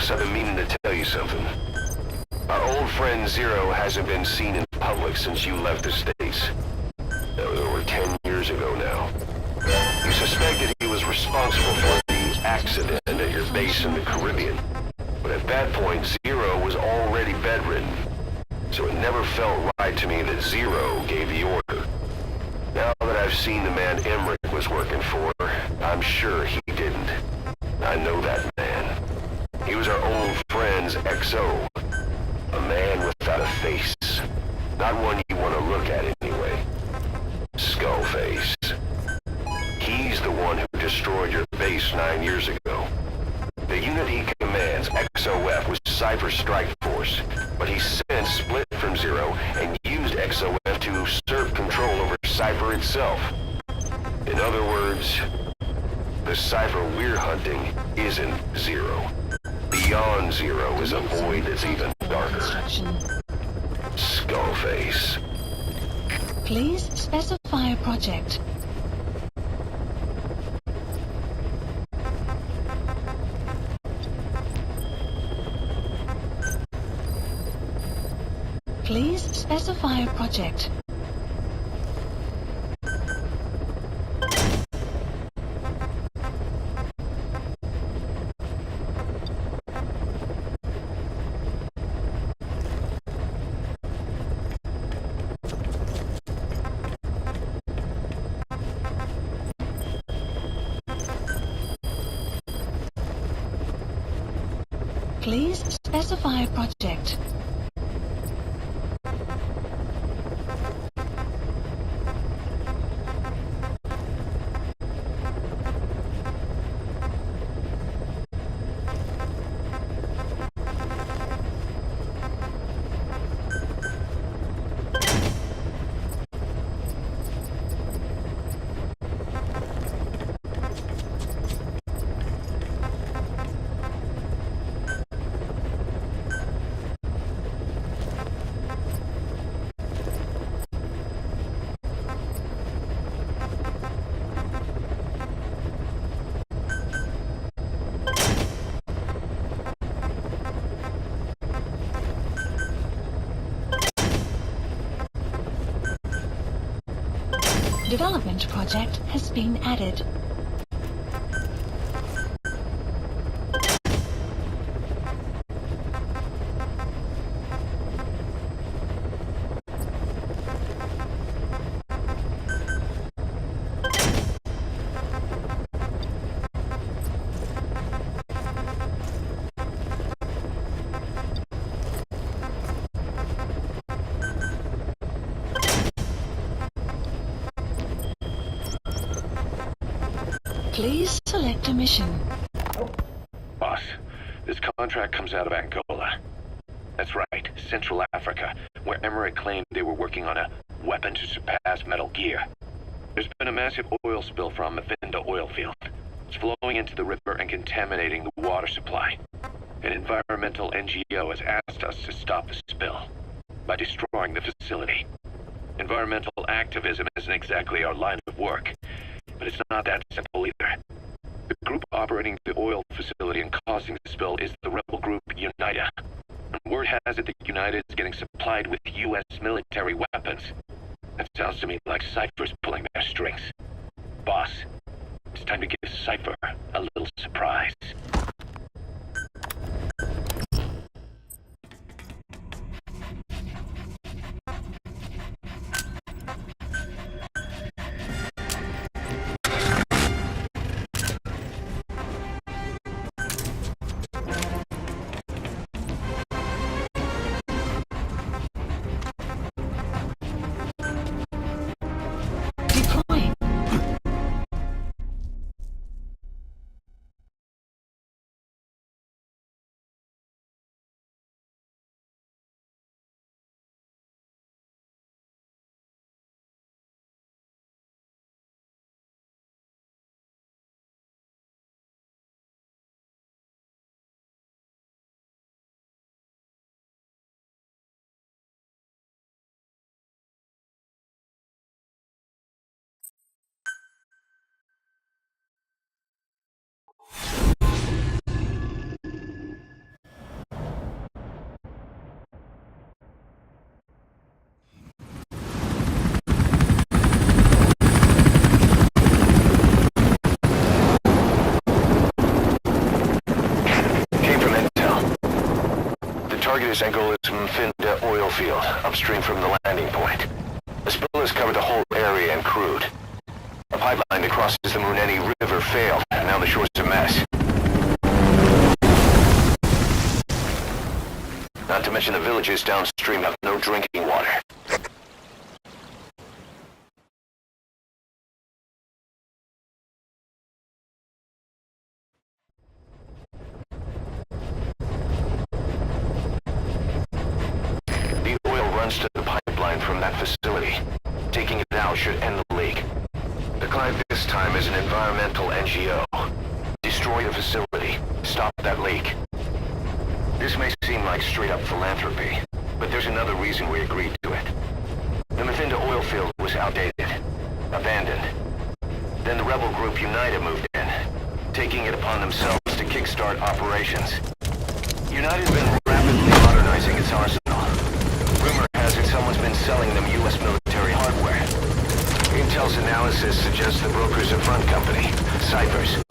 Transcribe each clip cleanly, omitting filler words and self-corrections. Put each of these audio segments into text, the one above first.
Boss, I've been meaning to tell you something. Our old friend Zero hasn't been seen in public since you left the States. That was over 10 years ago now. You suspected he was responsible for the accident at your base in the Caribbean. But at that point, Zero was already bedridden. So it never felt right to me that Zero gave the order. Now that I've seen the man Emmerich was working for, I'm sure he didn't. I know that man. He was our old friend's XO. A man without a face. Not one you want to look at anyway. Skullface. He's the one who destroyed your base 9 years ago. The unit he commands, XOF, was Cypher Strike Force, but he's since split from Zero and used XOF to usurp control over Cypher itself. In other words, the Cypher we're hunting isn't Zero. Beyond Zero is a void that's even darker. Skullface. Please specify a project. Please specify a project. Please specify a project. Development project has been added. Please select a mission. Boss, this contract comes out of Angola. That's right, Central Africa, where Emmerich claimed they were working on a weapon to surpass Metal Gear. There's been a massive oil spill from Mavinda oil field. It's flowing into the river and contaminating the water supply. An environmental NGO has asked us to stop the spill by destroying the facility. Environmental activism isn't exactly our line of work, but it's not that simple either. The group operating the oil facility and causing the spill is the rebel group Unida. And word has it that Unida is getting supplied with U.S. military weapons. That sounds to me like Cypher's pulling their strings. Boss, it's time to give Cypher a little surprise. target is Angola's Mfinda oil field, upstream from the landing point. The spill has covered the whole area and crude. A pipeline that crosses the Muneni River failed, and now the shore's a mess. Not to mention the villages downstream have no drinking water. The oil runs to the pipeline from that facility. Taking it out should end the leak. The client this time is an environmental NGO. Destroy the facility. Stop that leak. This may seem like straight-up philanthropy, but there's another reason we agreed to it. The Mfinda oil field was outdated, abandoned. Then the rebel group United moved in, taking it upon themselves to kickstart operations. United's been rapidly modernizing its arsenal. Rumor has it someone's been selling them U.S. military hardware. Intel's analysis suggests the broker's a front company, Cyphers.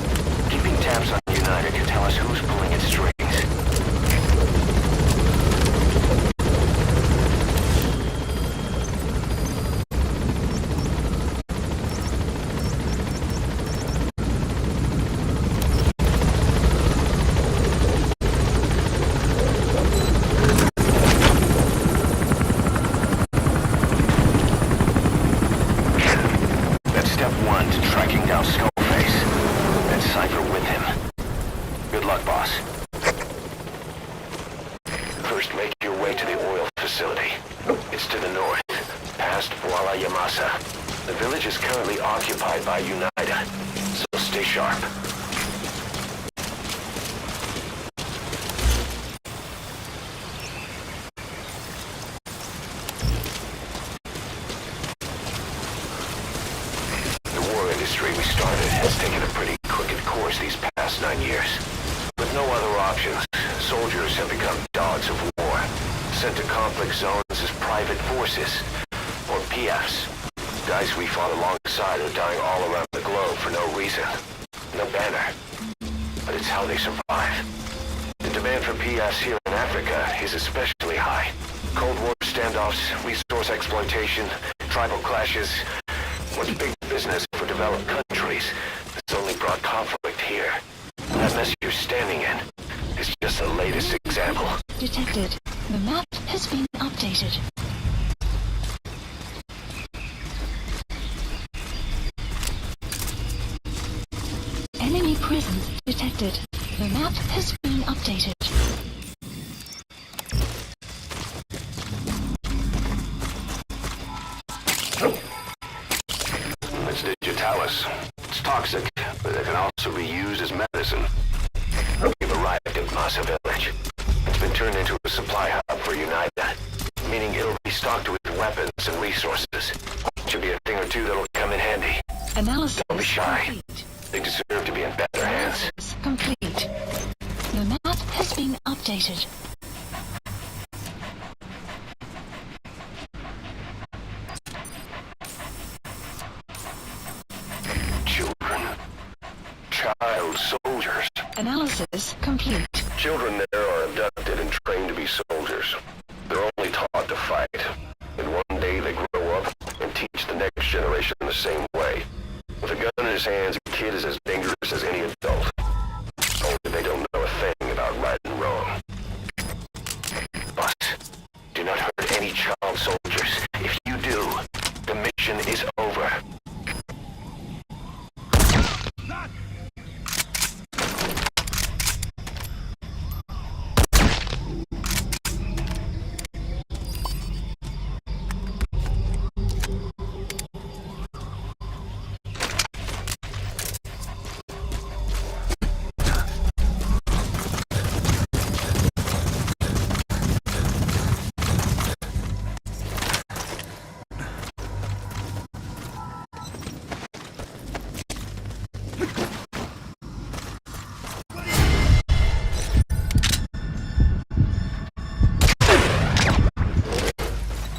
Keeping tabs on United can tell us who's pulling its strings. The village is currently occupied by United, so stay sharp. The war industry we started has taken a pretty crooked course these past 9 years. With no other options, soldiers have become dogs of war, sent to conflict zones as private forces, or PFs. Guys we fought alongside are dying all around the globe for no reason. No banner. But it's how they survive. The demand for PFs here in Africa is especially high. Cold War standoffs, resource exploitation, tribal clashes. What's big business for developed countries that's only brought conflict here. That mess you're standing in is just the latest example. Detected. The map has been updated. Enemy presence detected. The map has been updated. It's digitalis. It's toxic, but it can also be used as medicine. We've arrived at Masa Village. It's been turned into a supply hub for United, meaning it'll be stocked with weapons and resources. Should be a thing or two that'll come in handy. Analysis Don't be shy. complete. They deserve to be in better hands. Analysis complete. The map has been updated. Children. Child soldiers. Analysis complete. Children there are abducted and trained to be soldiers. They're only taught to fight. And one day they grow up and teach the next generation the same way. With a gun in his hands, a kid is as dangerous as any adult. Only they don't know a thing about right and wrong. But do not hurt any child soldiers. If you do, the mission is over.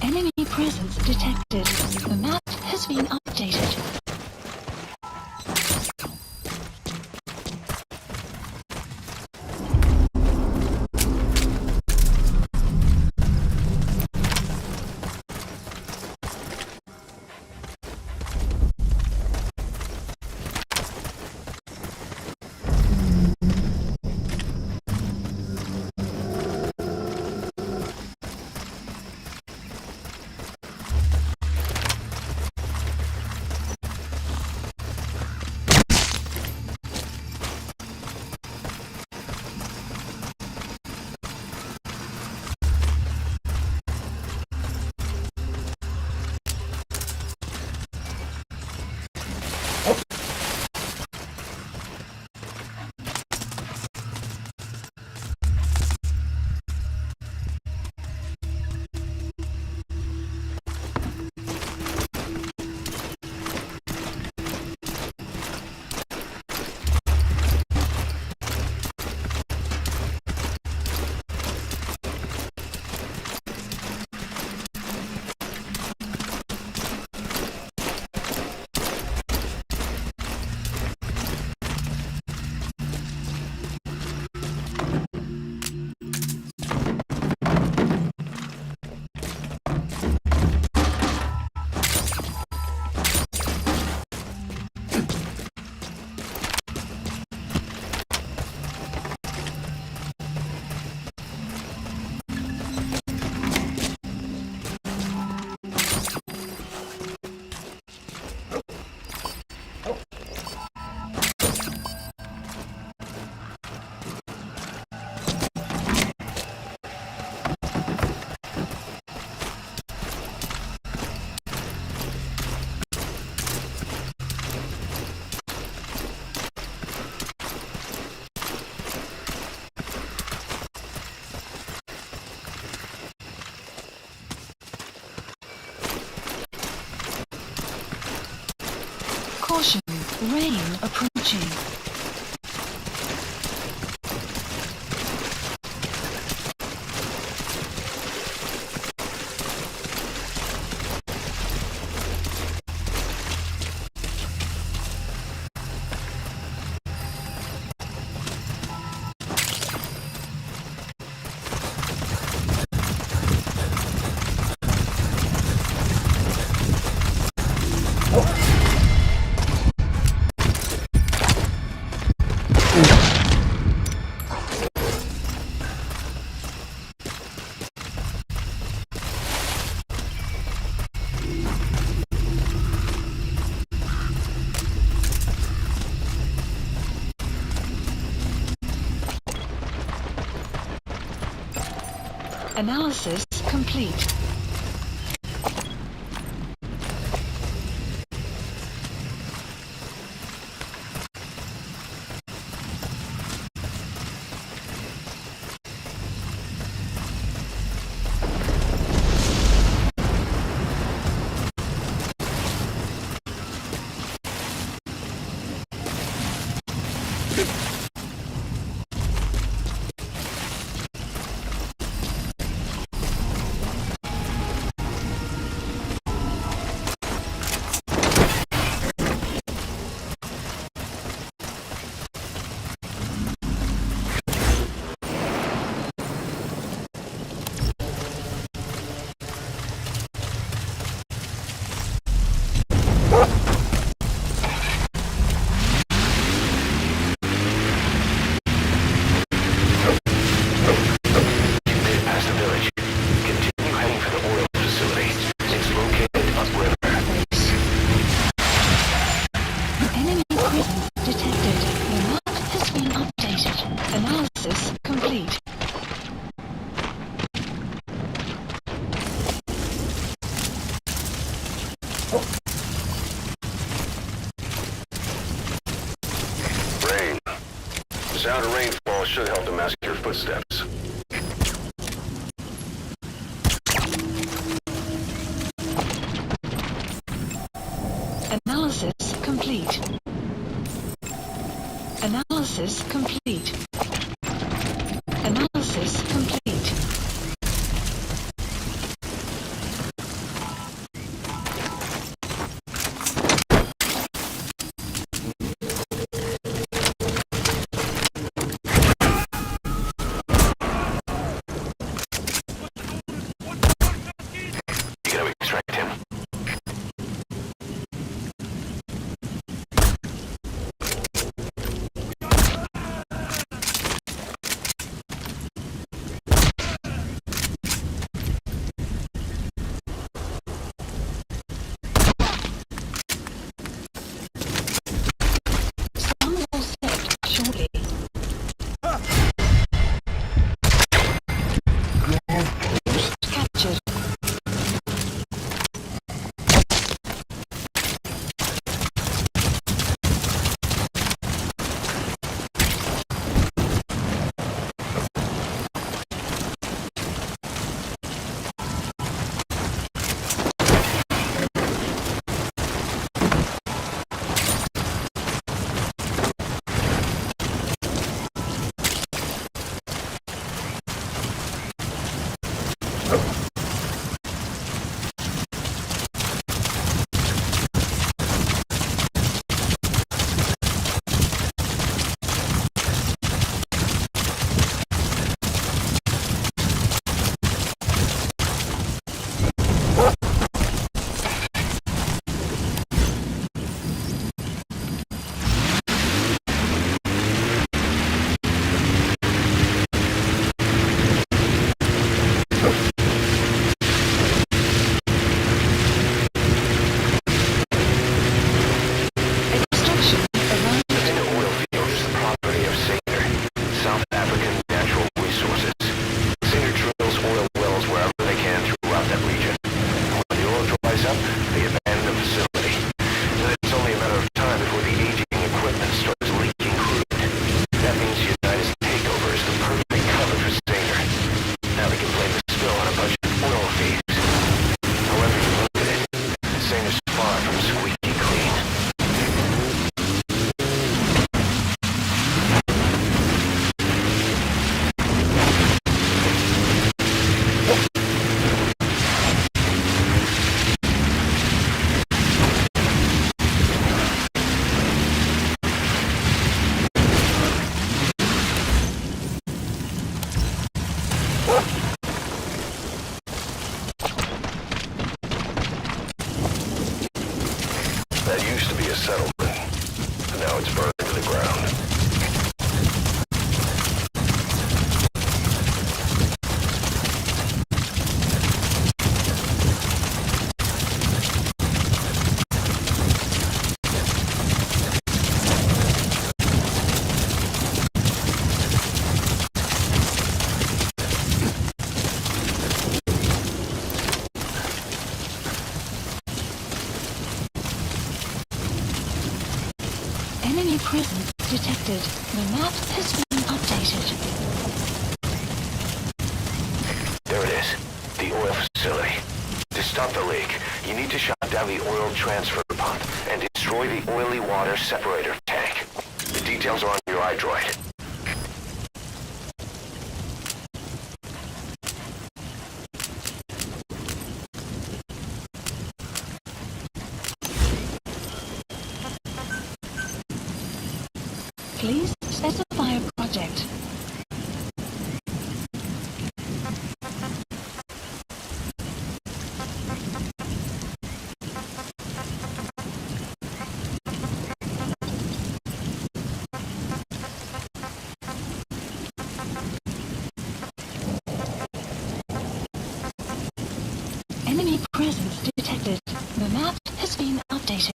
Enemy presence detected. The map has been updated. Rain approaching. Analysis complete. The sound of rainfall should help to mask your footsteps. Analysis complete. Analysis complete. Analysis complete. You gotta extract him. That used to be a settlement. Now it's burned to the ground. Enemy presence detected. The map has been updated. There it is. The oil facility. To stop the leak, you need to shut down the oil transfer pump and destroy the oily water separator tank. The details are on your iDroid. Please specify a project. Enemy presence detected. The map has been updated.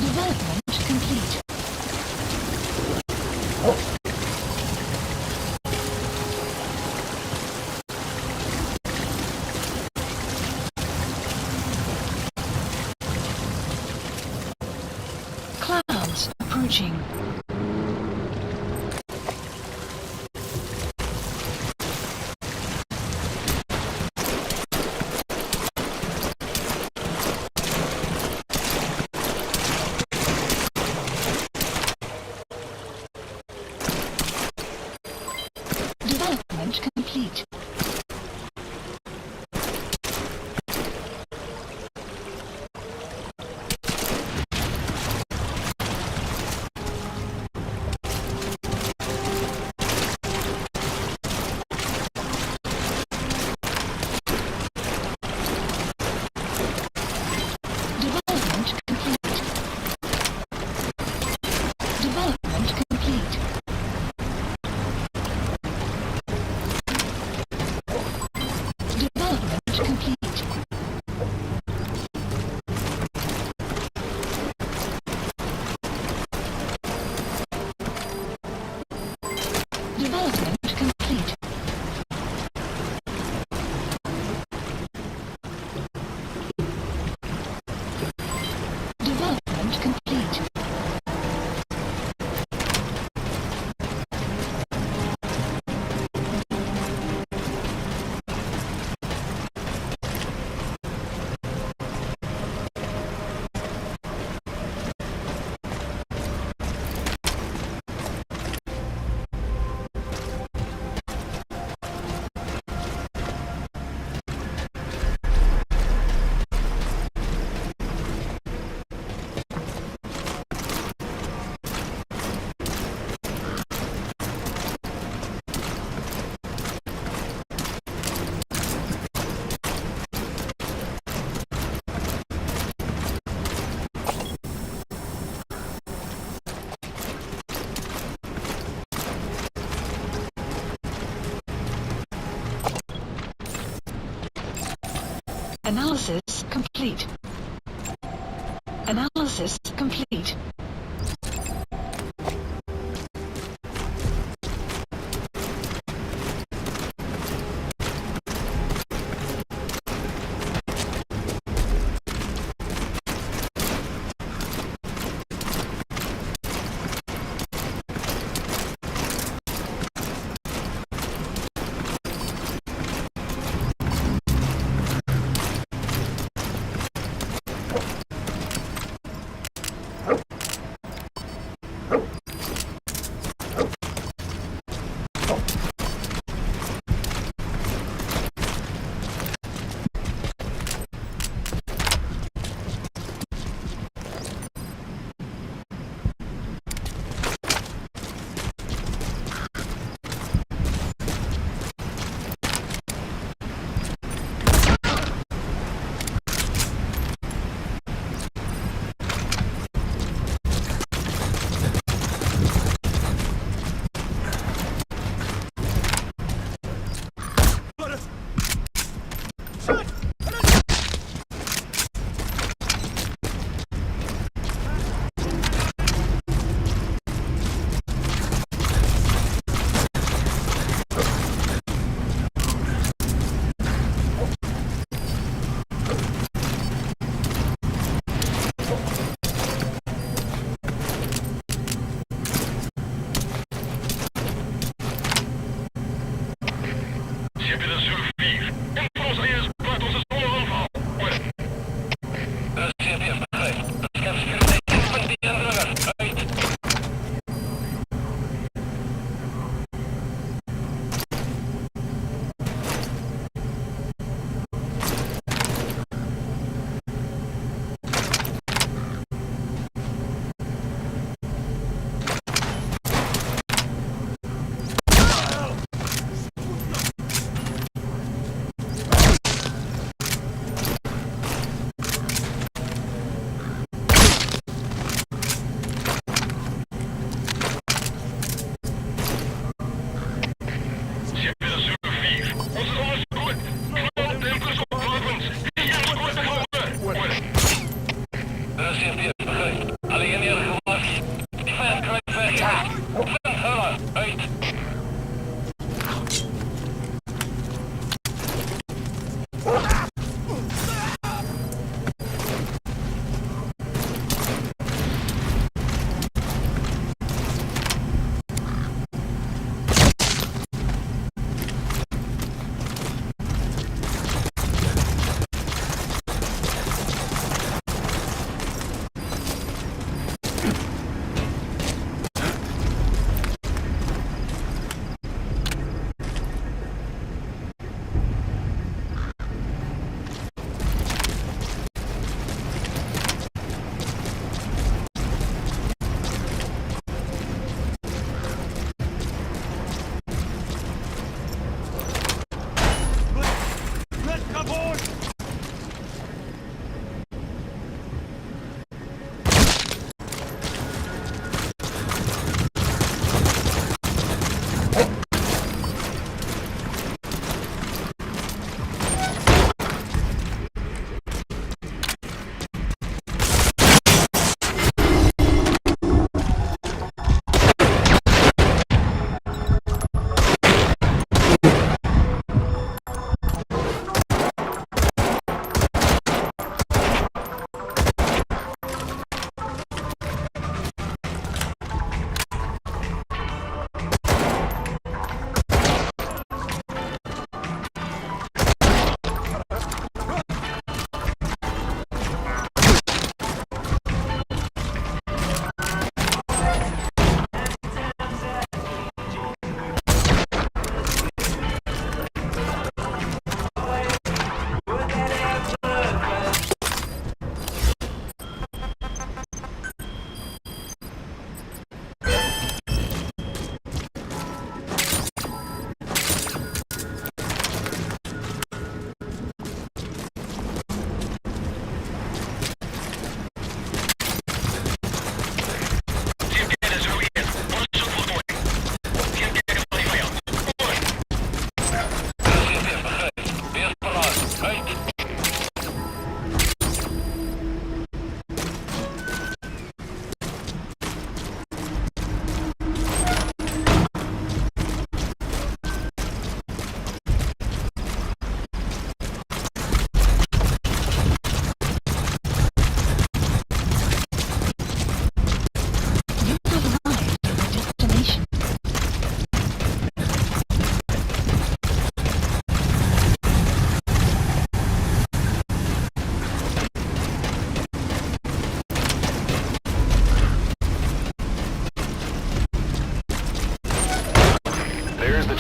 Development complete. Clouds approaching. Development complete. Development complete. Development complete. Development complete. Development complete. Development complete. Analysis Analysis complete. Analysis complete.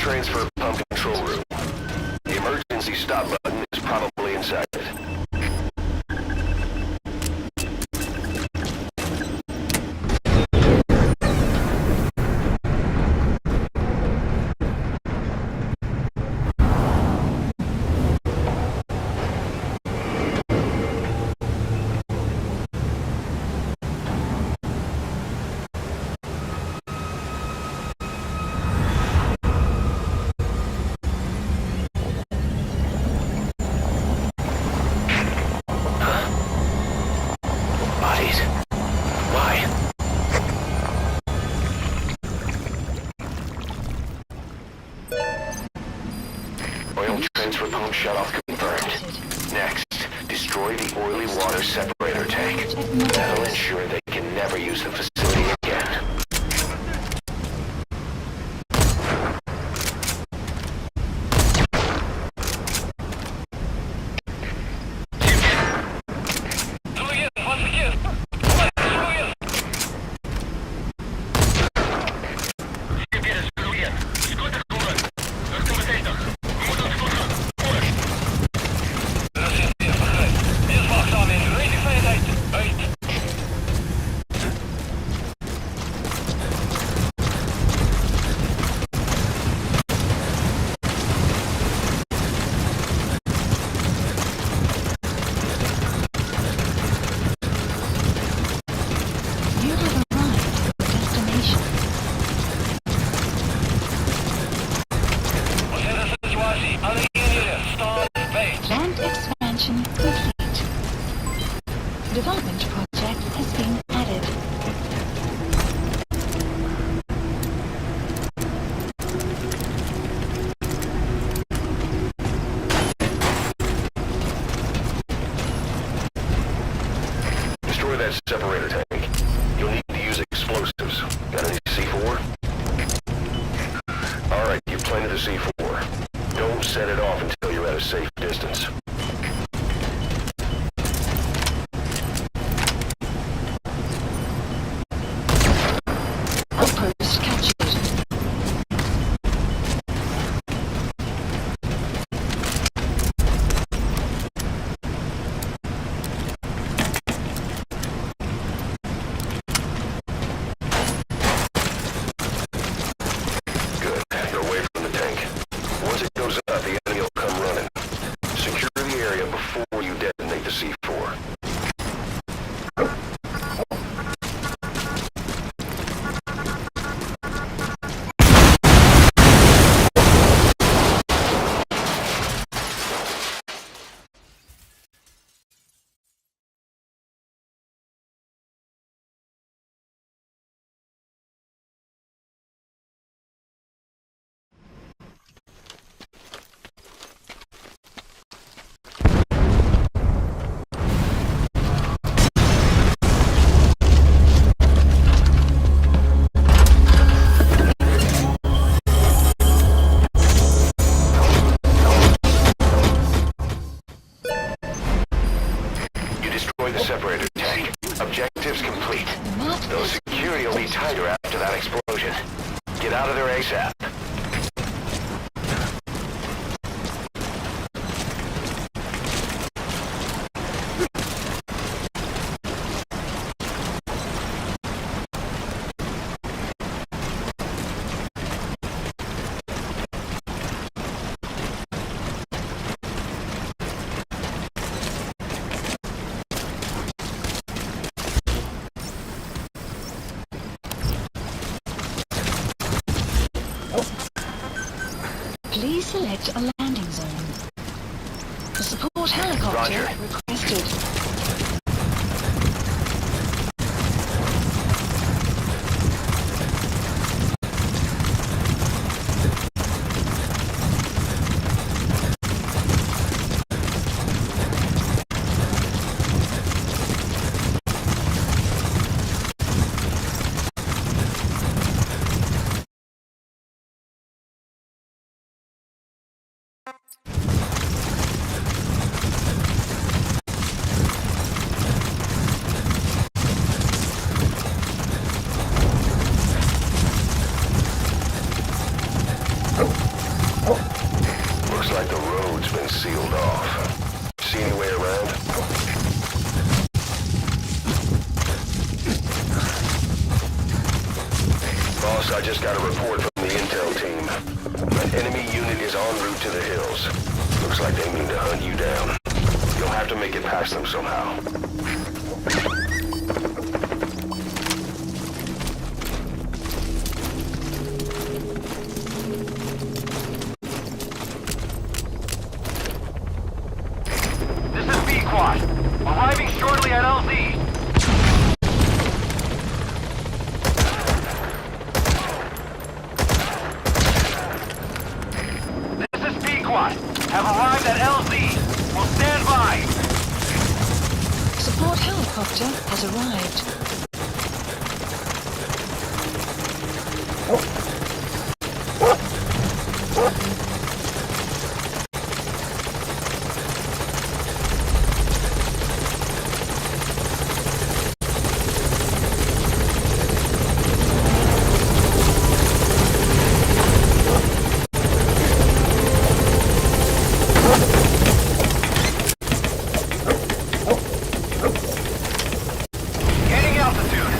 transfer pump control room. The emergency stop button is probably inside it. Oil transfer pump shutoff confirmed. Next, destroy the oily water separator tank. That'll ensure they can never use the facility again. Plant expansion complete. Development project has been added. Destroy that separator tank. You'll need to use explosives. Got any C4? Alright, you planted the C4. Don't set it off until you're at a safe distance. Outpost captured. Good. You're away from the tank. Once it goes up, the enemy will come running. Secure the area before you detonate the C4. You destroy the separator tank. Objectives complete. Though security will be tighter after that explosion. Get out of there ASAP. Please select a landing zone. A support helicopter Roger. requested. road's been sealed off. See any way around? Boss, I just got a report from the intel team. An enemy unit is en route to the hills. Looks like they mean to hunt you down. You'll have to make it past them somehow. This is B-Quad. Arriving shortly at LZ. This is B-Quad. Have arrived at LZ. Will stand by. Support helicopter has arrived. Gaining altitude.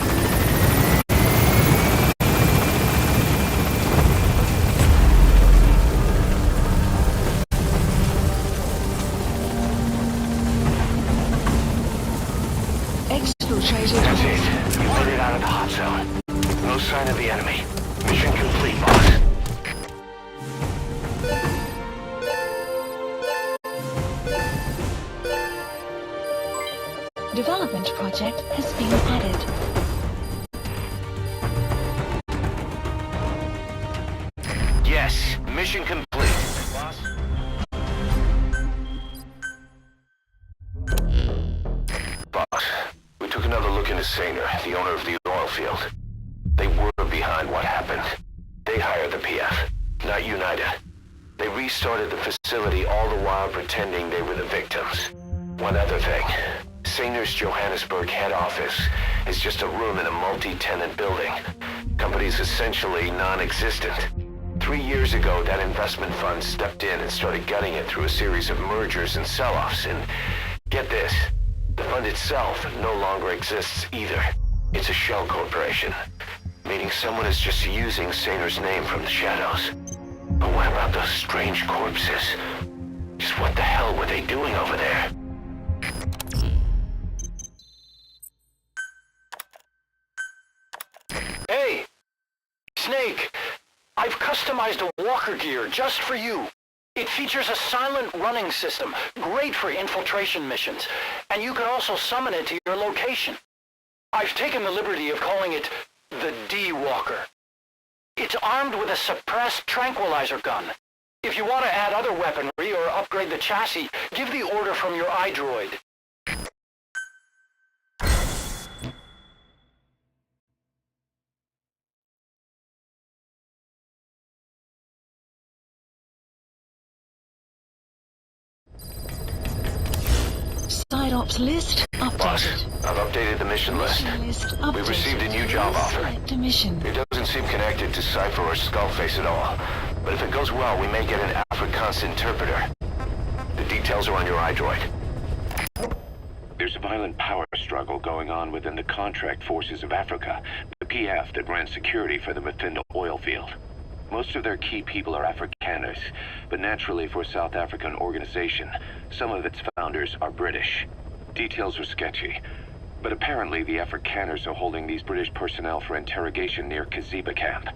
Exfiltrated. That's it. You made it out of the hot zone. No sign of the enemy. Mission complete, boss. Development project has been added. Yes, mission complete. Boss? Boss, we took another look into Saner, the owner of the oil field. They were behind what happened. They hired the PF, not United. They restarted the facility all the while pretending they were the victims. One other thing. Saner's Johannesburg head office is just a room in a multi-tenant building. Company's essentially non-existent. 3 years ago, that investment fund stepped in and started gutting it through a series of mergers and sell-offs. And get this, the fund itself no longer exists either. It's a shell corporation, meaning someone is just using Saner's name from the shadows. But what about those strange corpses? Just what the hell were they doing over there? Hey! Snake! I've customized a walker gear just for you. It features a silent running system, great for infiltration missions, and you can also summon it to your location. I've taken the liberty of calling it the D-Walker. It's armed with a suppressed tranquilizer gun. If you want to add other weaponry or upgrade the chassis, give the order from your iDroid. Side ops list Boss, updated. I've updated the mission list. Mission list updated. We received a new job offer. Select a mission. It doesn't seem connected to Cypher or Skullface at all. But if it goes well, we may get an Afrikaans interpreter. The details are on your iDroid. There's a violent power struggle going on within the contract forces of Africa, the PF that ran security for the Muffinda oil field. Most of their key people are Afrikaners, but naturally for a South African organization, some of its founders are British. Details are sketchy, but apparently the Afrikaners are holding these British personnel for interrogation near Kaziba camp.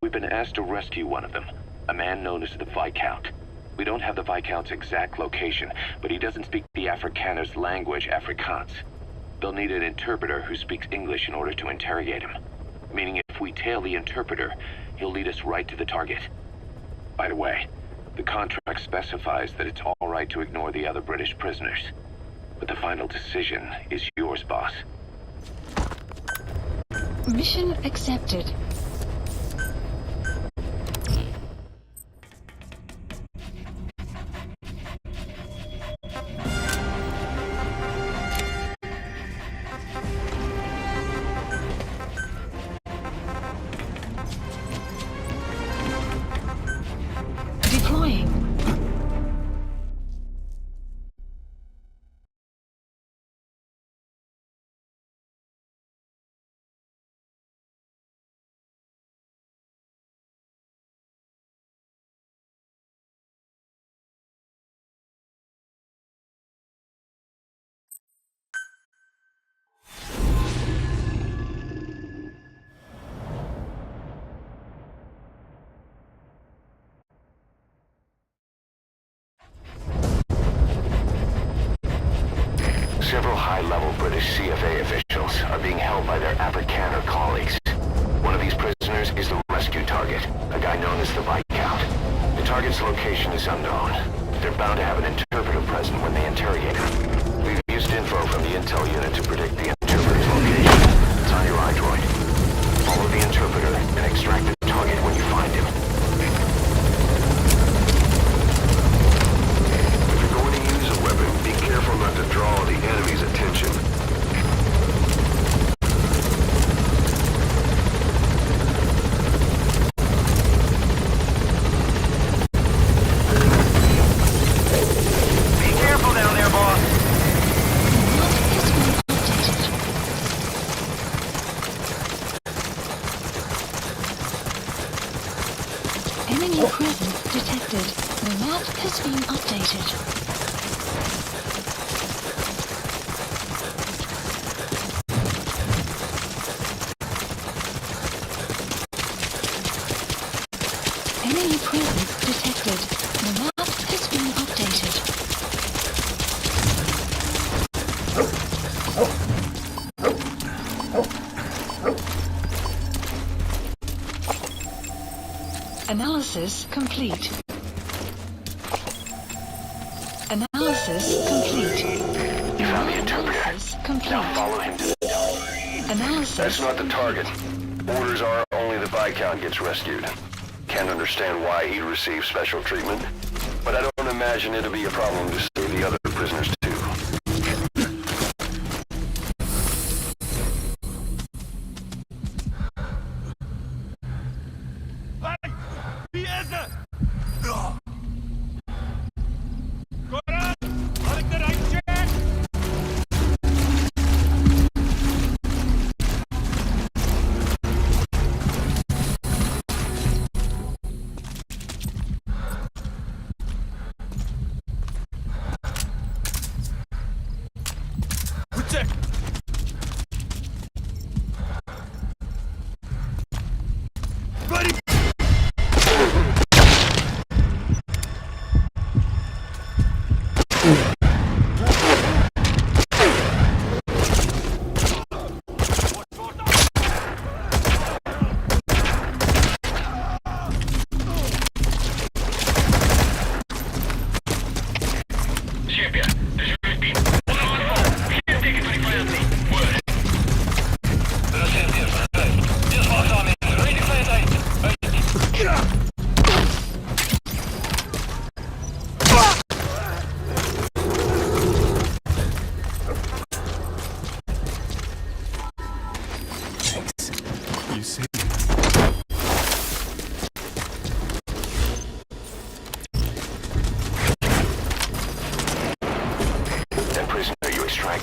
We've been asked to rescue one of them, a man known as the Viscount. We don't have the Viscount's exact location, but he doesn't speak the Afrikaners' language, Afrikaans. They'll need an interpreter who speaks English in order to interrogate him. Meaning if we tail the interpreter, he'll lead us right to the target. By the way, the contract specifies that it's all right to ignore the other British prisoners. But the final decision is yours, boss. Mission accepted. Deploying. Several high-level British CFA officials are being held by their Afrikaner colleagues. One of these prisoners is the rescue target, a guy known as the Viscount. The target's location is unknown. They're bound to have an interpreter present when they interrogate him. We've used info from the intel unit to predict the interpreter's location. It's on your iDroid. Follow the interpreter and extract the target when you find him. If you're going to use a weapon, be careful not to draw the enemy's attention. Enemy presence detected. The map has been updated. Enemy presence detected. The map has been updated. Analysis complete. Analysis complete. You found the interpreter. Analysis complete. Now follow him to the... Analysis. That's not the target. Orders are only the Viscount gets rescued. Can't understand why he'd receive special treatment, but I don't imagine it'll be a problem to save the other prisoners too.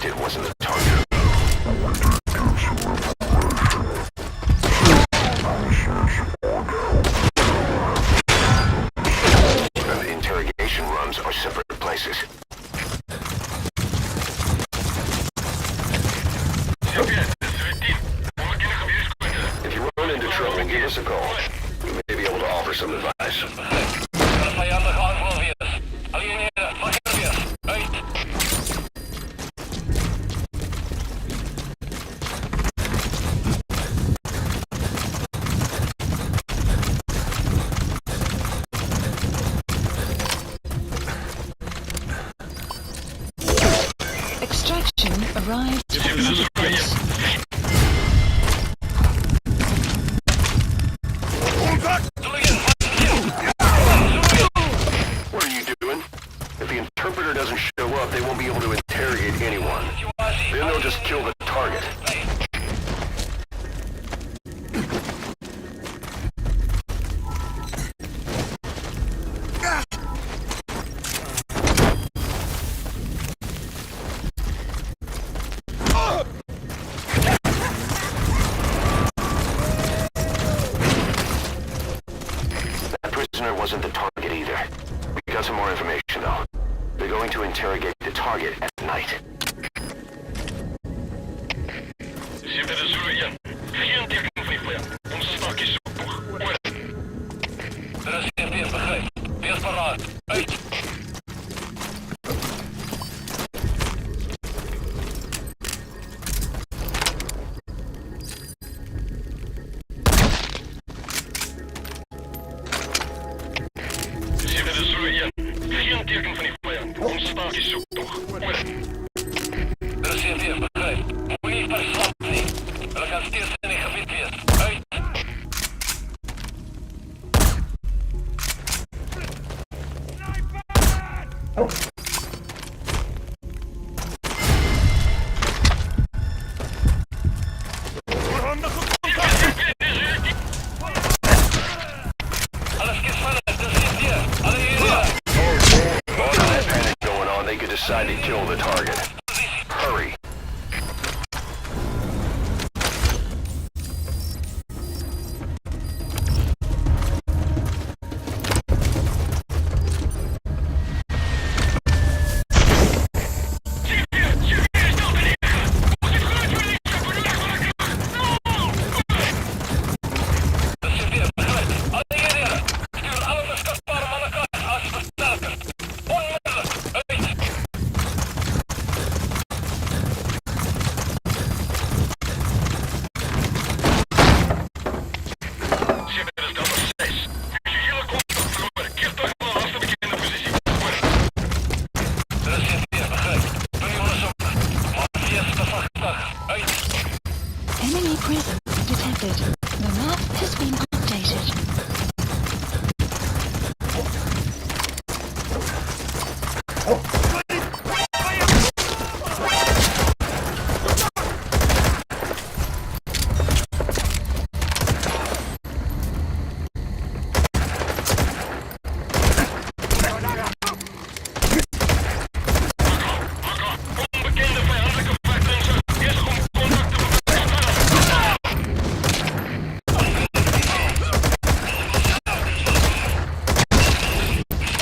It wasn't the target. The interrogation rooms are separate places. If you run into trouble, give us a call. We may be able to offer some advice. Extraction arrived at the base. What are you doing? If the interpreter doesn't show up, they won't be able to interrogate anyone. Then they'll just kill the target. Wasn't the target either. We got some more information though. They're going to interrogate the target at night. Reserveer, begrijp. Moet niet verslappen. We gaan stilstaan in gebied weer. Uit. Alles gespannen, reserveer. Alle hier. All that panic going on, they could decide to kill the target. Hurry. Reserveer, begrijp. Alle hier. Stuur alle beschikbare mannen kant als versterker. Onmiddellijk. Uit. Reserveer, begrijp. Doe je onderzoek. Maak eerst de vliegtuig. Uit. Enemy presence detected. The map has been updated. Onbekende vijandelijke vaartuigen. Eerst om contact te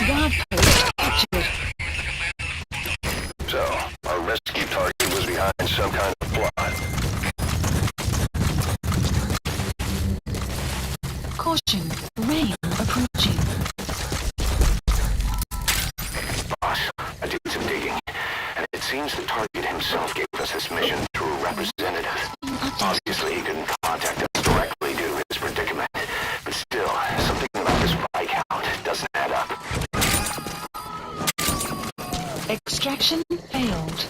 Guard post captured. So, our rescue target was behind some kind of plot. Caution. Rain approaching. Boss, I did some digging, and it seems the target himself gave us this mission through a representative. Obviously, he couldn't contact us directly due to his predicament, but still, something about this bike count doesn't add up. Extraction failed.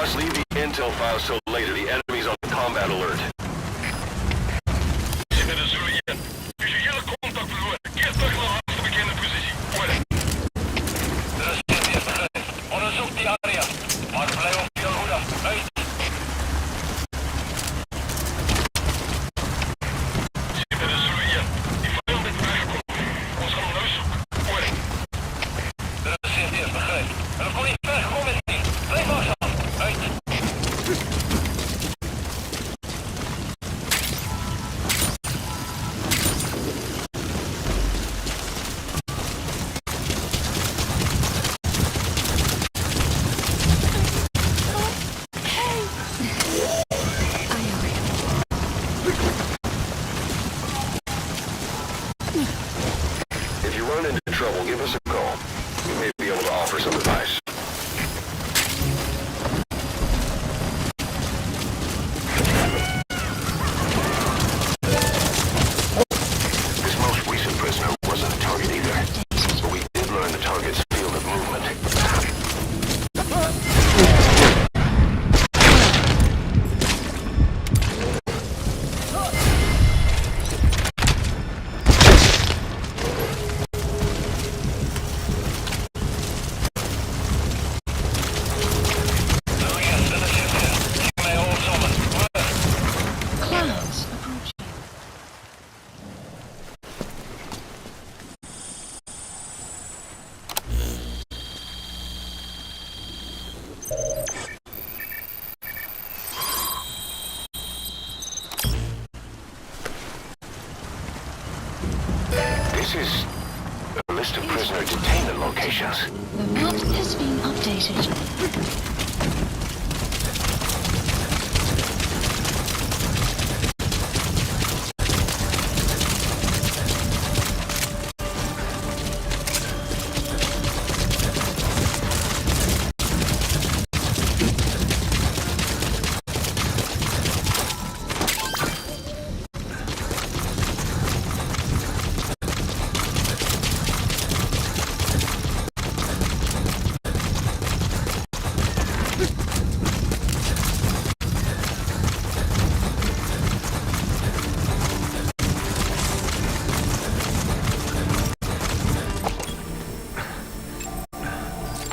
Boss, leave the intel files till later. The enemy's on combat alert. Zitten zullen je. Visuele contact verloren. Keer terug naar de bekende positie. Over. De rest is begrepen. Onderzoek die area. Maar blijf op je hoede. Uit. Zitten zullen je. Die vijand is vrijgekomen. Ons gaan hem zoeken. Over. De rest is begrepen. En dan kon je vrijgekomen is niet. Blijf wachten. Uit. If you run into trouble, give us a call. We may be able to offer some advice. This most recent prisoner wasn't a target either, but we did learn the target's field of movement. Clouds approaching. This is a list of prisoner detainment locations. The map has been updated.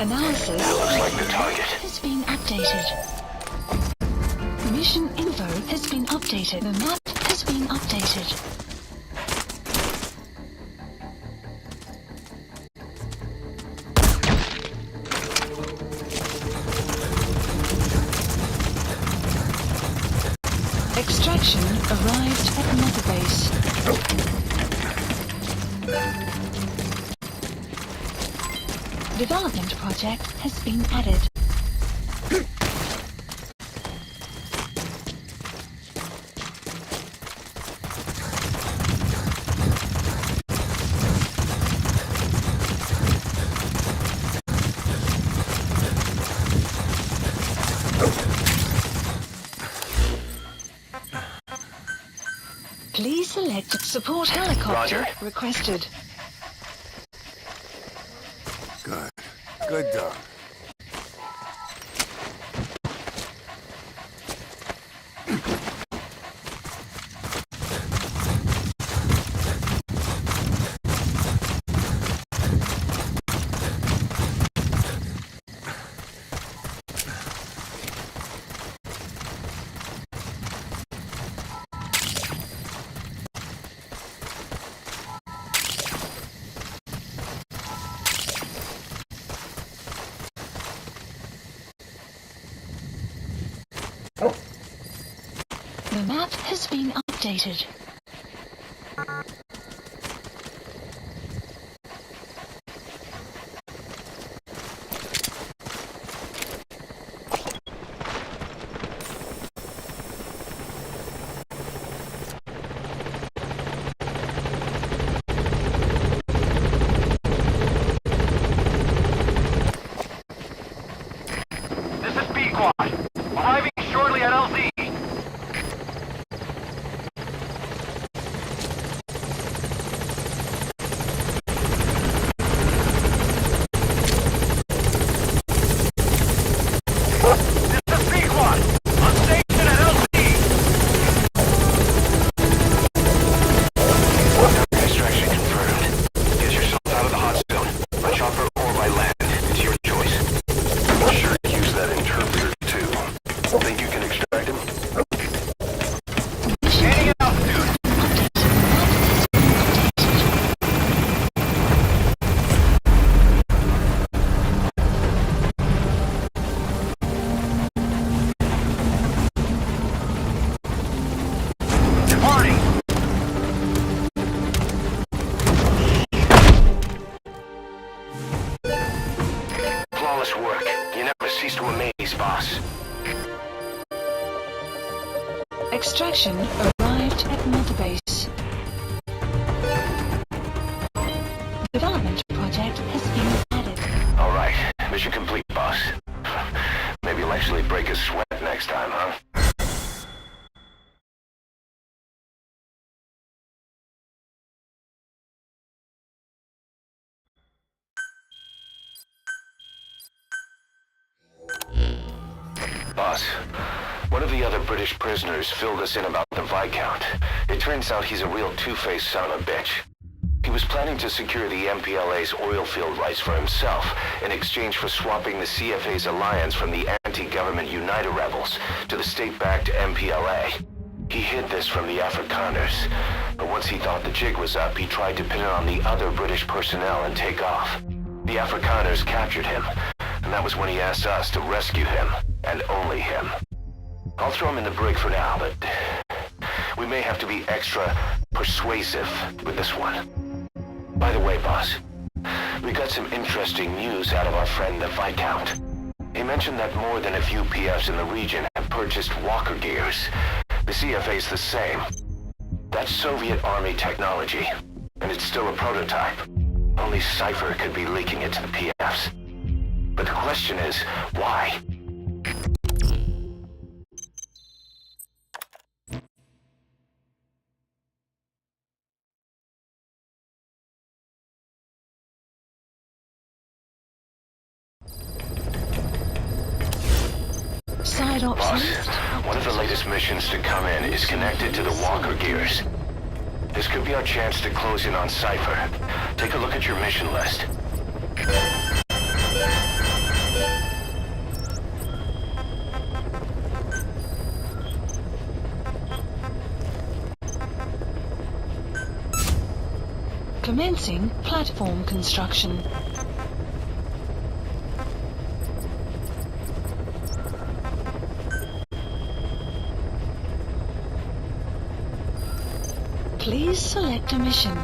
Analysis Looks like the target. has been updated. Mission info has been updated. The map has been updated. Extraction arrived at Mother Base. Development project has been added. Please select support helicopter Roger. requested. Good. Good done. The map has been updated. This is B-Quad. Arriving shortly at LZ. Flawless work. You never cease to amaze, boss. Extraction arrived at Mother Base. Development project has been added. All right. Mission complete, boss. Maybe you'll actually break a sweat next time, huh? Boss, one of the other British prisoners filled us in about the Viscount. It turns out he's a real two-faced son of a bitch. He was planning to secure the MPLA's oil field rights for himself in exchange for swapping the CFA's alliance from the anti-government United rebels to the state-backed MPLA. He hid this from the Afrikaners, but once he thought the jig was up, he tried to pin it on the other British personnel and take off. The Afrikaners captured him, and that was when he asked us to rescue him, and only him. I'll throw him in the brig for now, but we may have to be extra persuasive with this one. By the way, boss, we got some interesting news out of our friend the Viscount. He mentioned that more than a few PFs in the region have purchased walker gears. The CFA's the same. That's Soviet Army technology, and it's still a prototype. Only Cypher could be leaking it to the PFs. But the question is, why? Side ops Boss, list. one of the latest missions to come in is connected to the walker gears. This could be our chance to close in on Cypher. Take a look at your mission list. Commencing platform construction. Please select a mission.